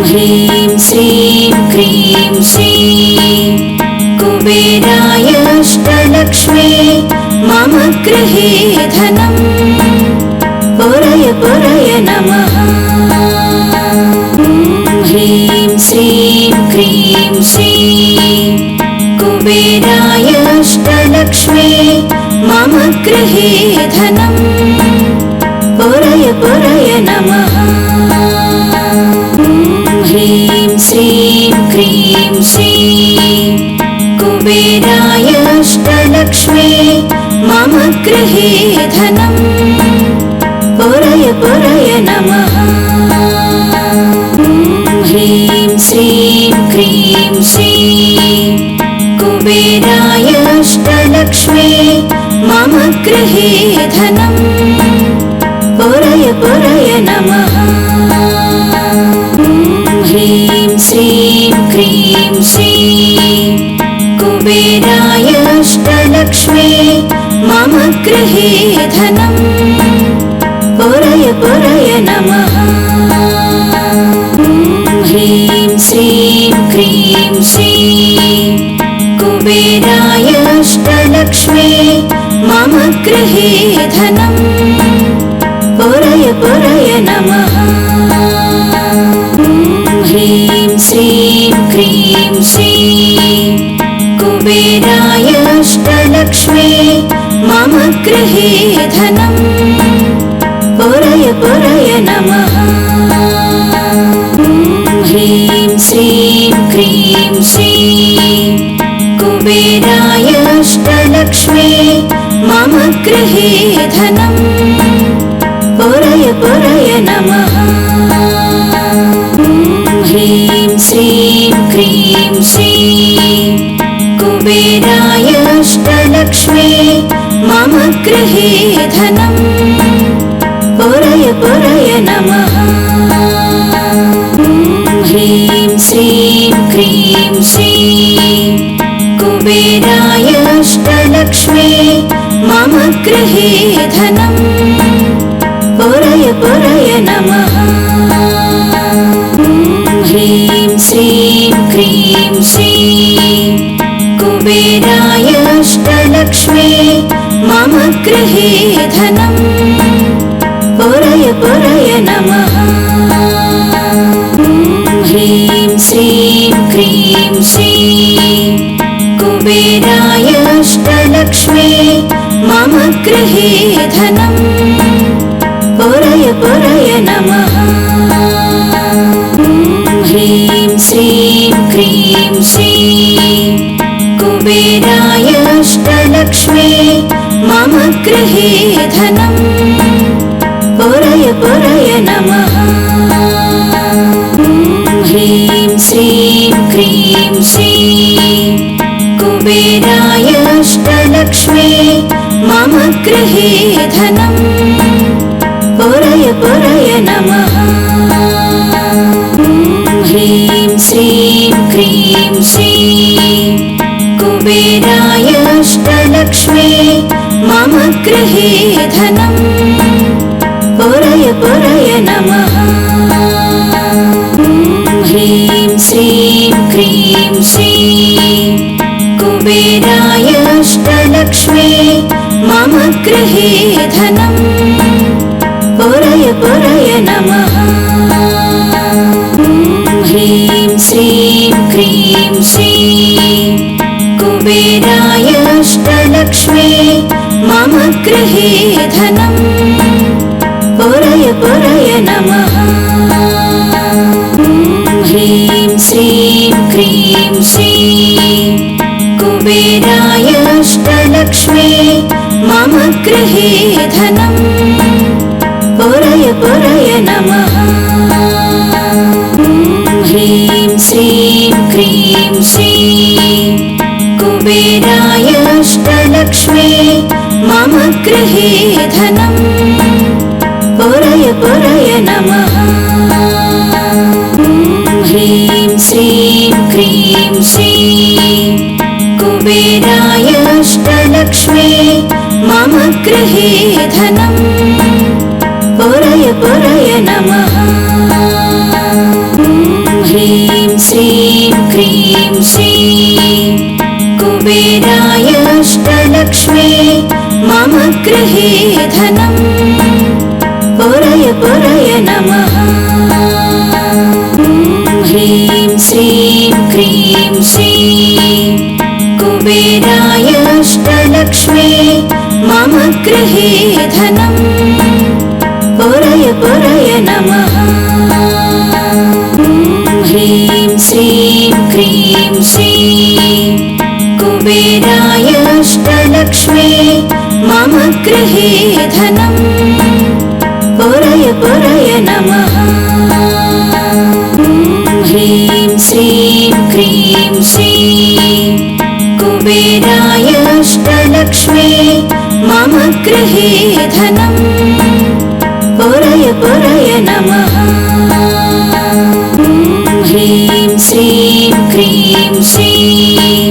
ह्रीं श्रीं क्रीं श्रीं कुबेराय अष्टलक्ष्मी मम गृहे धनं पुरय पुरय नमः। ह्रीं श्रीं क्रीं श्रीं कुबेराय अष्टलक्ष्मी मम गृहे धनं पुरय पुरय नमः। ह्रीं श्रीं क्रीं श्रीं कुबेराय अष्टलक्ष्मी मम गृहे धनं पुरय पुरय नमः। ह्रीं श्रीं क्रीं श्रीं कुबेराय अष्टलक्ष्मी मम गृहे धनं पुरय पुरय नमः। ह्रीं श्रीं क्रीं श्रीं कुबेराय अष्टलक्ष्मी मम गृहे धनं पुरय पुरय नमः। ह्रीं श्रीं क्रीं श्रीं कुबेराय अष्टलक्ष्मी मम गृहे धनं पुरय पुरय नमः। ह्रीं श्रीं क्रीं श्रीं कुबेराय अष्टलक्ष्मी मम गृहे धनं पुरय पुरय नमः। ह्रीं श्रीं क्रीं श्रीं कुबेराय अष्टलक्ष्मी मम गृहे धनं पुरय पुरय नमः। ह्रीं श्रीं क्रीं श्रीं कुबेराय अष्टलक्ष्मी मम गृहे धनं पुरय पुरय नमः। ह्रीं श्रीं क्रीं श्रीं कुबेराय अष्टलक्ष्मी मम गृहे धनं पुरय पुरय नमः। ह्रीं श्रीं क्रीं श्रीं कुबेराय अष्टलक्ष्मी मम गृहे धनं पुरय पुरय नमः। ह्रीं श्रीं क्रीं श्रीं कुबेराय अष्टलक्ष्मी मम गृहे धनं पुरय पुरय नमः। ह्रीं श्रीं क्रीं श्रीं कुबेराय अष्टलक्ष्मी मम गृहे धनं पुरय पुरय नमः। ह्रीं श्रीं क्रीं श्रीं कुबेराय अष्टलक्ष्मी मम गृहे धनं पुरय पुरय नमः। ह्रीं श्रीं क्रीं श्रीं कुबेराय अष्टलक्ष्मी मम गृहे धनं पुरय पुरय नमः। ह्रीं श्रीं क्रीं श्रीं कुबेराय अष्टलक्ष्मी मम गृहे धनं पुरय पुरय नमः। ह्रीं श्रीं क्रीं श्रीं कुबेराय अष्टलक्ष्मी मम गृहे धनं पुरय पुरय नमः। ह्रीं श्रीं क्रीं श्रीं कुबेराय अष्टलक्ष्मी मम गृहे धनं पुरय पुरय नमः। ह्रीं श्रीं क्रीं श्रीं कुबेराय अष्टलक्ष्मी मम गृहे धनं पुरय पुरय नमः। ह्रीं श्रीं क्रीं श्रीं कुबेराय अष्टलक्ष्मी मम गृहे धनं पुरय पुरय नमः। धनम् पुरय पुरय नमः। ह्रीं श्रीं क्रीं श्रीं कुबेराय अष्टलक्ष्मी मम गृहे धनम् पुरय पुरय नमः। ह्रीं श्रीं क्रीं श्रीं कुबेराय अष्टलक्ष्मी मम गृहे धनम् पुरय पुरय नमः। ह्रीं श्रीं क्रीं श्रीं कुबेराय अष्टलक्ष्मी मम गृहे धनम् पुरय पुरय नमः। ह्रीं श्रीं क्रीं श्रीं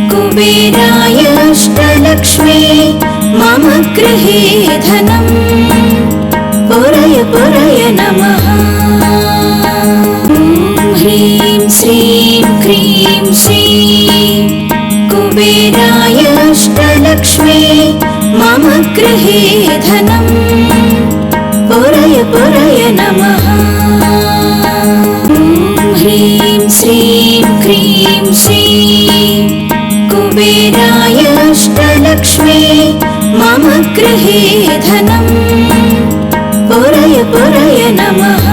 कुबेराय अष्टलक्ष्मी मम गृहे धनम् पुरय पुरय नमः। ह्रीं श्रीं क्रीं श्रीं कुबेराय अष्टलक्ष्मी मम गृहे धनम् पुरय पुरय नमः। ह्रीं श्रीं क्रीं श्रीं कुबेराय अष्टलक्ष्मी मम गृहे धनम् पुरय पुरय नमः।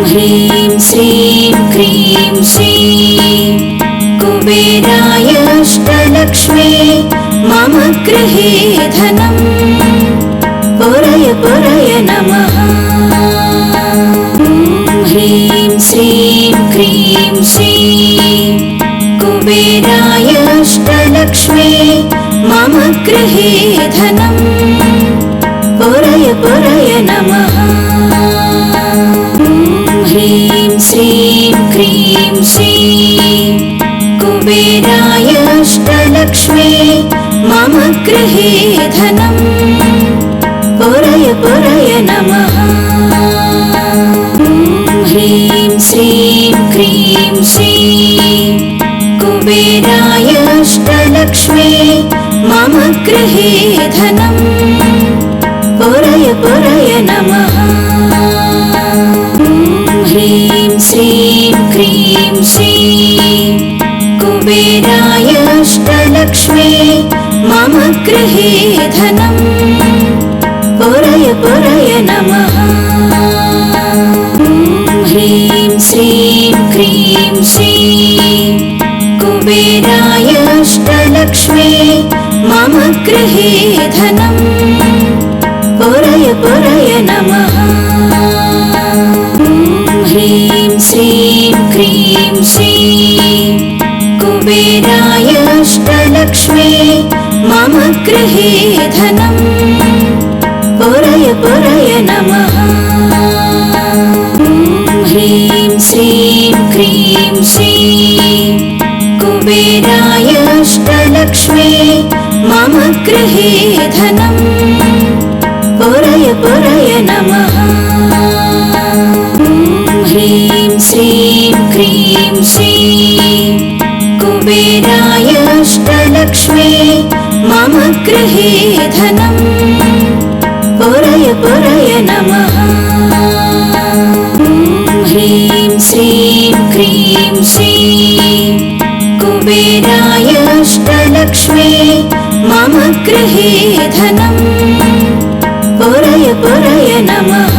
ह्रीं श्रीं क्रीं श्रीं कुबेराय अष्टलक्ष्मी मम गृहे धनम् पुरय पुरय नमः। ह्रीं श्रीं क्रीं श्रीं कुबेराय अष्टलक्ष्मी मम गृहे धनम् पुरय पुरय नमः। ह्रीं श्रीं क्रीं श्रीं कुबेराय अष्टलक्ष्मी मम गृहे धनम् पुरय पुरय नमः। ह्रीं श्रीं क्रीं श्रीं कुबेराय अष्टलक्ष्मी मम गृहे धनम् पुरय पुरय नमः। ह्रीं श्रीं क्रीं श्रीं कुबेराय अष्टलक्ष्मी मम गृहे धनम् पुरय पुरय नमः। ह्रीं श्रीं क्रीं श्रीं कुबेराय अष्टलक्ष्मी मम गृहे धनम् पुरय पुरय नमः। ह्रीं श्रीं क्रीं श्रीं कुबेराय अष्टलक्ष्मी मम गृहे धनम् पुरय पुरय नमः। ह्रीं श्रीं क्रीं श्रीं कुबेराय अष्टलक्ष्मी मम गृहे धनम् पुरय पुरय नमः। ह्रीं श्रीं क्रीं श्रीं कुबेराय अष्टलक्ष्मी मम गृहे धनम् पुरय पुरय नमः। ह्रीं श्रीं क्रीं श्रीं कुबेराय अष्टलक्ष्मी मम गृहे धनम् पुरय पुरय नमः।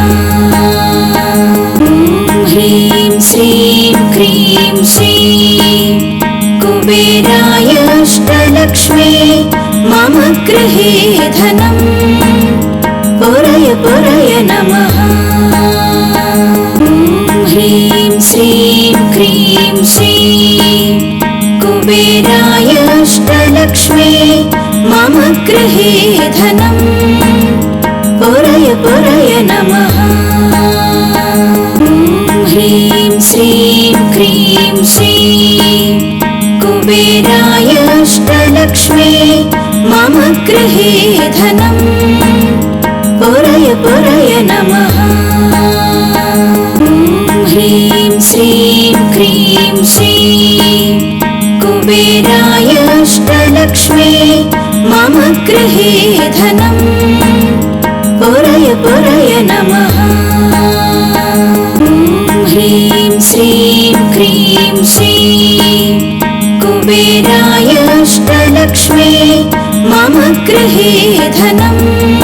ह्रीं श्रीं क्रीं श्रीं कुबेराय अष्टलक्ष्मी मम गृहे धनम् पुरय पुरय नमः। ह्रीं श्रीं क्रीं श्रीं कुबेराय अष्टलक्ष्मी मम गृहे धनम् पुरय पुरय नमः। ह्रीं श्रीं क्रीं श्रीं कुबेराय अष्टलक्ष्मी मम गृहे धनम् पुरय पुरय नमः। ह्रीं श्रीं क्रीं श्रीं कुबेराय अष्टलक्ष्मी मम गृहे धनम् पुरय पुरय नमः। ॐ ह्रीं श्रीं क्रीं श्रीं कुबेराय अष्टलक्ष्मी मम गृहे धनम्